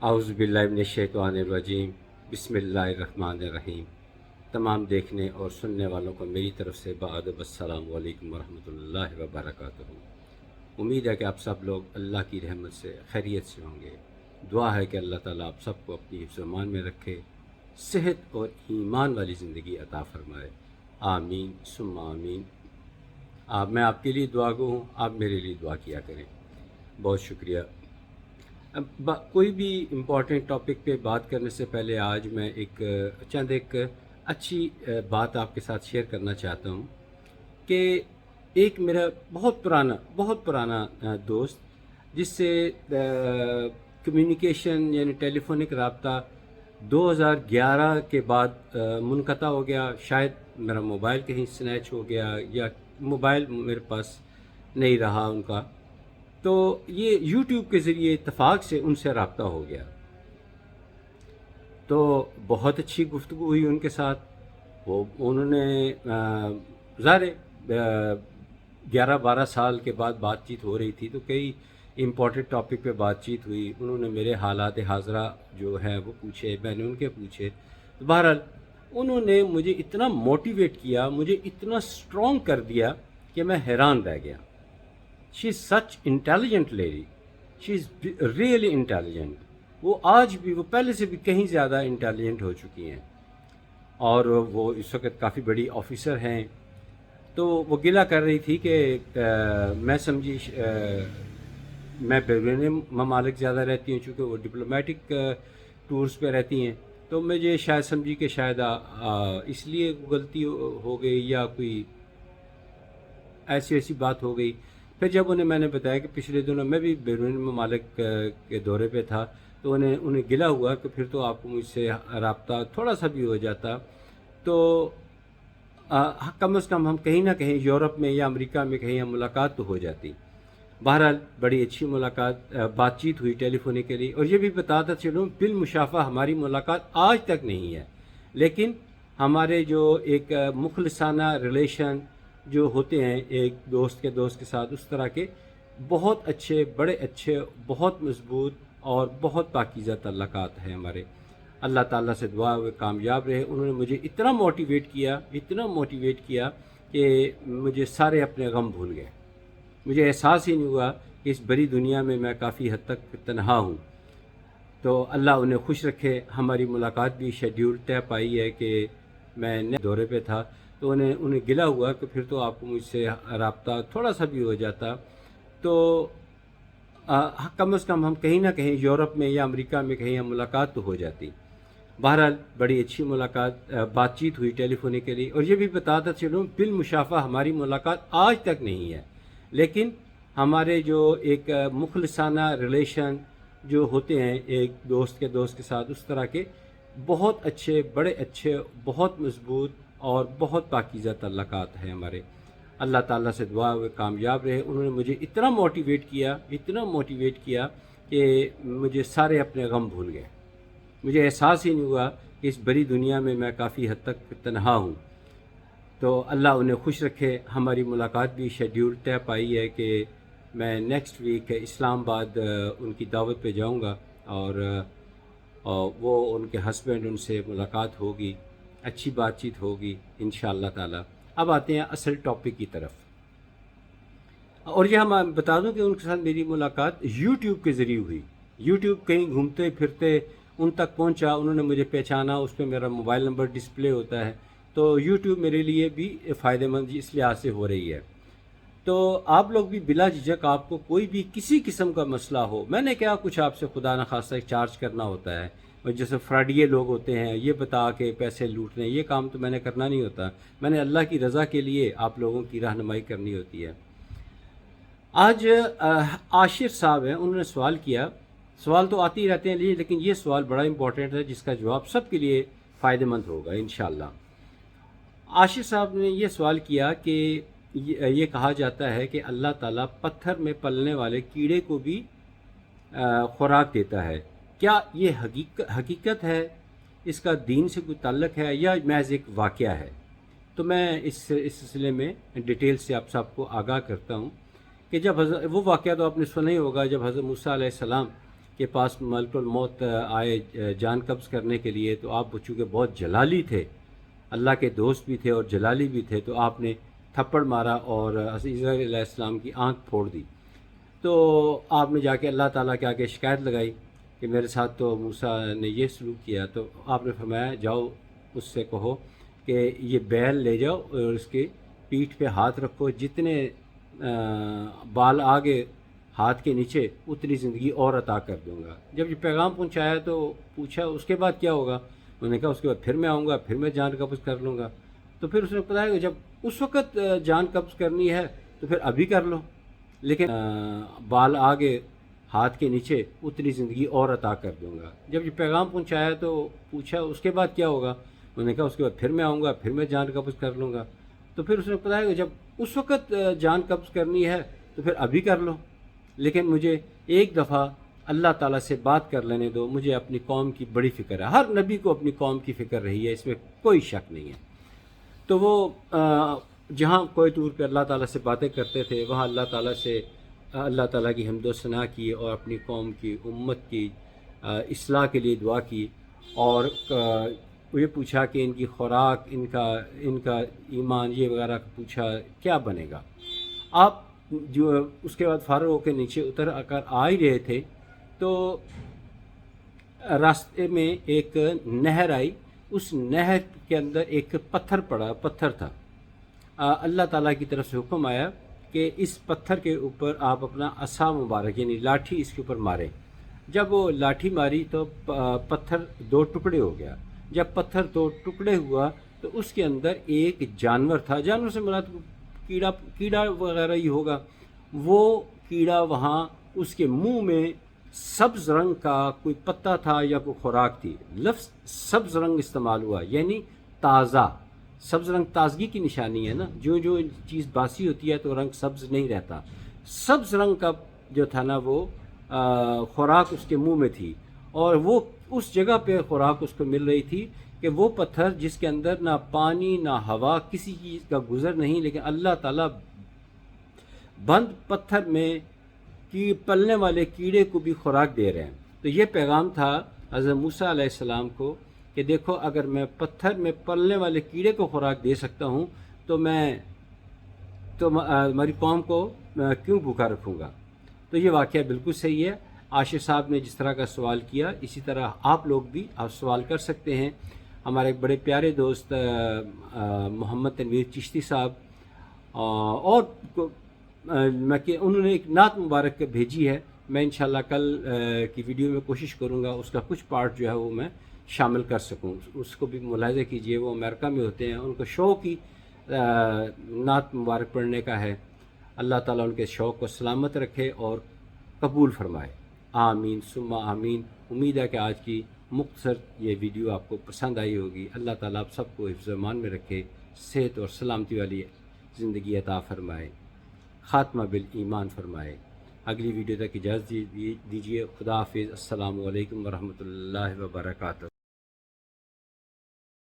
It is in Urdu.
اعوذ باللہ من الشیطان الرجیم، بسم اللہ الرحمن الرحیم۔ تمام دیکھنے اور سننے والوں کو میری طرف سے بادب السلام علیکم ورحمۃ اللہ وبرکاتہ۔ امید ہے کہ آپ سب لوگ اللہ کی رحمت سے خیریت سے ہوں گے۔ دعا ہے کہ اللہ تعالیٰ آپ سب کو اپنی حفظ و امان میں رکھے، صحت اور ایمان والی زندگی عطا فرمائے، آمین ثم آمین۔ میں آپ کے لیے دعا گو ہوں، آپ میرے لیے دعا کیا کریں۔ بہت شکریہ۔ کوئی بھی امپورٹنٹ ٹاپک پہ بات کرنے سے پہلے آج میں ایک اچھی بات آپ کے ساتھ شیئر کرنا چاہتا ہوں کہ ایک میرا بہت پرانا دوست، جس سے کمیونیکیشن یعنی ٹیلی فونک رابطہ 2011 کے بعد منقطع ہو گیا۔ شاید میرا موبائل کہیں سنیچ ہو گیا یا موبائل میرے پاس نہیں رہا ان کا، تو یہ یوٹیوب کے ذریعے اتفاق سے ان سے رابطہ ہو گیا۔ تو بہت اچھی گفتگو ہوئی ان کے ساتھ۔ انہوں نے ظاہر 11-12 سال کے بعد بات چیت ہو رہی تھی، تو کئی امپورٹنٹ ٹاپک پہ بات چیت ہوئی۔ انہوں نے میرے حالات حاضرہ جو ہیں وہ پوچھے، میں نے ان کے پوچھے۔ بہرحال انہوں نے مجھے اتنا موٹیویٹ کیا، مجھے اتنا اسٹرانگ کر دیا کہ میں حیران رہ گیا۔ She is such intelligent lady, she is really intelligent. وہ آج بھی، وہ پہلے سے بھی کہیں زیادہ انٹیلیجنٹ ہو چکی ہیں، اور وہ اس وقت کافی بڑی آفیسر ہیں۔ تو وہ گلہ کر رہی تھی کہ میں سمجھی میں بیرون ممالک زیادہ رہتی ہوں، چونکہ وہ ڈپلومیٹک ٹورز پہ رہتی ہیں، تو مجھے شاید سمجھی کہ شاید اس لیے غلطی ہو گئی یا کوئی ایسی بات ہو گئی۔ پھر جب میں نے بتایا کہ پچھلے دنوں میں بھی بیرون ممالک کے دورے پہ تھا، تو انہیں گلہ ہوا کہ پھر تو آپ کو مجھ سے رابطہ تھوڑا سا بھی ہو جاتا، تو کم از کم ہم کہیں نہ کہیں یورپ میں یا امریکہ میں کہیں ہم ملاقات تو ہو جاتی۔ بہرحال بڑی اچھی بات چیت ہوئی ٹیلی فونک کے لیے۔ اور یہ بھی بتاتا چلوں، بالمشافہ ہماری ملاقات آج تک نہیں ہے، لیکن ہمارے جو ایک مخلصانہ ریلیشن جو ہوتے ہیں ایک دوست کے ساتھ، اس طرح کے بہت اچھے، بڑے اچھے، بہت مضبوط اور بہت پاکیزہ تعلقات ہیں ہمارے۔ اللہ تعالیٰ سے دعا ہوئے کامیاب رہے۔ انہوں نے مجھے اتنا موٹیویٹ کیا کہ مجھے سارے اپنے غم بھول گئے۔ مجھے احساس ہی نہیں ہوا کہ اس بڑی دنیا میں میں کافی حد تک تنہا ہوں۔ تو اللہ انہیں خوش رکھے۔ ہماری ملاقات بھی شیڈیول طے پائی ہے کہ میں نئے دورے پہ تھا، تو انہیں گلہ ہوا کہ پھر تو آپ کو مجھ سے رابطہ تھوڑا سا بھی ہو جاتا، تو کم از کم ہم کہیں نہ کہیں یورپ میں یا امریکہ میں کہیں ہم ملاقات تو ہو جاتی۔ بہرحال بڑی اچھی بات چیت ہوئی ٹیلی فونک کے لیے۔ اور یہ بھی بتاتا چلوں، بالمشافہ ہماری ملاقات آج تک نہیں ہے، لیکن ہمارے جو ایک مخلصانہ ریلیشن جو ہوتے ہیں ایک دوست کے ساتھ، اس طرح کے بہت اچھے، بڑے اچھے، بہت مضبوط اور بہت پاکیزہ تعلقات ہیں ہمارے۔ اللہ تعالیٰ سے دعا ہوئے کامیاب رہے۔ انہوں نے مجھے اتنا موٹیویٹ کیا کہ مجھے سارے اپنے غم بھول گئے۔ مجھے احساس ہی نہیں ہوا کہ اس بڑی دنیا میں میں کافی حد تک تنہا ہوں۔ تو اللہ انہیں خوش رکھے۔ ہماری ملاقات بھی شیڈیول طے پائی ہے کہ میں نیکسٹ ویک اسلام آباد ان کی دعوت پہ جاؤں گا، اور وہ ان کے ہسبینڈ، ان سے ملاقات ہوگی، اچھی بات چیت ہوگی انشاءاللہ تعالی۔ اب آتے ہیں اصل ٹاپک کی طرف، اور یہ ہم بتا دوں کہ ان کے ساتھ میری ملاقات یوٹیوب کے ذریعے ہوئی۔ یوٹیوب کہیں گھومتے پھرتے ان تک پہنچا، انہوں نے مجھے پہچانا، اس پہ میرا موبائل نمبر ڈسپلے ہوتا ہے، تو یوٹیوب میرے لیے بھی فائدہ مند اس لحاظ سے ہو رہی ہے۔ تو آپ لوگ بھی بلا جھجک، آپ کو کوئی بھی کسی قسم کا مسئلہ ہو، میں نے کیا کچھ آپ سے خدا نخواستہ چارج کرنا ہوتا ہے، اور جیسے فراڈیے لوگ ہوتے ہیں یہ بتا کے پیسے لوٹنے، یہ کام تو میں نے کرنا نہیں ہوتا۔ میں نے اللہ کی رضا کے لیے آپ لوگوں کی رہنمائی کرنی ہوتی ہے۔ آج عاشر صاحب ہیں، انہوں نے سوال کیا، سوال تو آتے ہی رہتے ہیں لیکن یہ سوال بڑا امپورٹنٹ ہے جس کا جواب سب کے لیے فائدہ مند ہوگا انشاءاللہ۔ عاشر صاحب نے یہ سوال کیا کہ یہ کہا جاتا ہے کہ اللہ تعالیٰ پتھر میں پلنے والے کیڑے کو بھی خوراک دیتا ہے، کیا یہ حقیقت ہے؟ اس کا دین سے کوئی تعلق ہے یا محض ایک واقعہ ہے؟ تو میں اس سلسلے میں ڈیٹیل سے آپ سب کو آگاہ کرتا ہوں کہ جب وہ واقعہ تو آپ نے سنا ہی ہوگا، جب حضرت موسیٰ علیہ السلام کے پاس ملک الموت آئے جان قبض کرنے کے لیے، تو آپ چونکہ بہت جلالی تھے، اللہ کے دوست بھی تھے اور جلالی بھی تھے، تو آپ نے تھپڑ مارا اور عیسیٰ علیہ السلام کی آنکھ پھوڑ دی۔ تو آپ نے جا کے اللہ تعالیٰ کے آگے شکایت لگائی کہ میرے ساتھ تو موسیٰ نے یہ سلوک کیا، تو آپ نے فرمایا جاؤ اس سے کہو کہ یہ بیل لے جاؤ اور اس کی پیٹھ پہ ہاتھ رکھو، جتنے بال آگے ہاتھ کے نیچے اتنی زندگی اور عطا کر دوں گا۔ جب یہ پیغام پہنچایا تو پوچھا اس کے بعد کیا ہوگا؟ انہوں نے کہا اس کے بعد پھر میں آؤں گا، پھر میں جان قبض کر لوں گا۔ تو پھر اس نے بتایا کہ جب اس وقت جان قبض کرنی ہے تو پھر ابھی کر لو، لیکن بال آگے ہاتھ کے نیچے اتنی زندگی اور عطا کر دوں گا۔ جب یہ پیغام پہنچایا تو پوچھا اس کے بعد کیا ہوگا؟ انہوں نے کہا اس کے بعد پھر میں آؤں گا، پھر میں جان قبض کر لوں گا۔ تو پھر اس نے بتایا کہ جب اس وقت جان قبض کرنی ہے تو پھر ابھی کر لو، لیکن مجھے ایک دفعہ اللہ تعالیٰ سے بات کر لینے دو، مجھے اپنی قوم کی بڑی فکر ہے۔ ہر نبی کو اپنی قوم کی فکر رہی ہے، اس میں کوئی شک نہیں ہے۔ تو وہ جہاں کوئی طور پہ اللہ تعالیٰ سے باتیں کرتے تھے، وہاں اللہ تعالیٰ کی حمد و ثنا کی اور اپنی قوم کی امت کی اصلاح کے لیے دعا کی، اور یہ پوچھا کہ ان کی خوراک، ان کا ایمان یہ وغیرہ پوچھا کیا بنے گا۔ آپ جو اس کے بعد فارغ ہو کے نیچے اتر کر آ ہی رہے تھے تو راستے میں ایک نہر آئی، اس نہر کے اندر ایک پتھر تھا۔ اللہ تعالیٰ کی طرف سے حکم آیا کہ اس پتھر کے اوپر آپ اپنا عصا مبارک یعنی لاٹھی اس کے اوپر ماریں۔ جب وہ لاٹھی ماری تو پتھر دو ٹکڑے ہو گیا۔ جب پتھر دو ٹکڑے ہوا تو اس کے اندر ایک جانور تھا، جانور سے مراد کیڑا وغیرہ ہی ہوگا۔ وہ کیڑا وہاں اس کے منہ میں سبز رنگ کا کوئی پتا تھا یا کوئی خوراک تھی۔ لفظ سبز رنگ استعمال ہوا، یعنی تازہ۔ سبز رنگ تازگی کی نشانی ہے نا، جو چیز باسی ہوتی ہے تو رنگ سبز نہیں رہتا۔ سبز رنگ کا جو تھا نا وہ خوراک اس کے منہ میں تھی، اور وہ اس جگہ پہ خوراک اس کو مل رہی تھی کہ وہ پتھر جس کے اندر نہ پانی نہ ہوا کسی چیز کا گزر نہیں، لیکن اللہ تعالیٰ بند پتھر میں پلنے والے کیڑے کو بھی خوراک دے رہے ہیں۔ تو یہ پیغام تھا حضرت موسیٰ علیہ السلام کو کہ دیکھو اگر میں پتھر میں پلنے والے کیڑے کو خوراک دے سکتا ہوں تو ہماری قوم کو کیوں بھوکا رکھوں گا۔ تو یہ واقعہ بالکل صحیح ہے۔ عاشر صاحب نے جس طرح کا سوال کیا اسی طرح آپ لوگ بھی سوال کر سکتے ہیں۔ ہمارے ایک بڑے پیارے دوست محمد تنویر چشتی صاحب اور انہوں نے ایک نعت مبارک بھیجی ہے، میں انشاءاللہ کل کی ویڈیو میں کوشش کروں گا اس کا کچھ پارٹ جو ہے وہ میں شامل کر سکوں، اس کو بھی ملاحظہ کیجئے۔ وہ امریکہ میں ہوتے ہیں، ان کو شوق ہی نعت مبارک پڑھنے کا ہے۔ اللہ تعالیٰ ان کے شوق کو سلامت رکھے اور قبول فرمائے، آمین ثم آمین۔ امید ہے کہ آج کی مختصر یہ ویڈیو آپ کو پسند آئی ہوگی۔ اللہ تعالیٰ آپ سب کو حفظ و امان میں رکھے، صحت اور سلامتی والی زندگی عطا فرمائے، خاتمہ بالایمان فرمائے۔ اگلی ویڈیو تک اجازت دیجیے۔ خدا حافظ۔ السلام علیکم ورحمۃ اللہ وبرکاتہ۔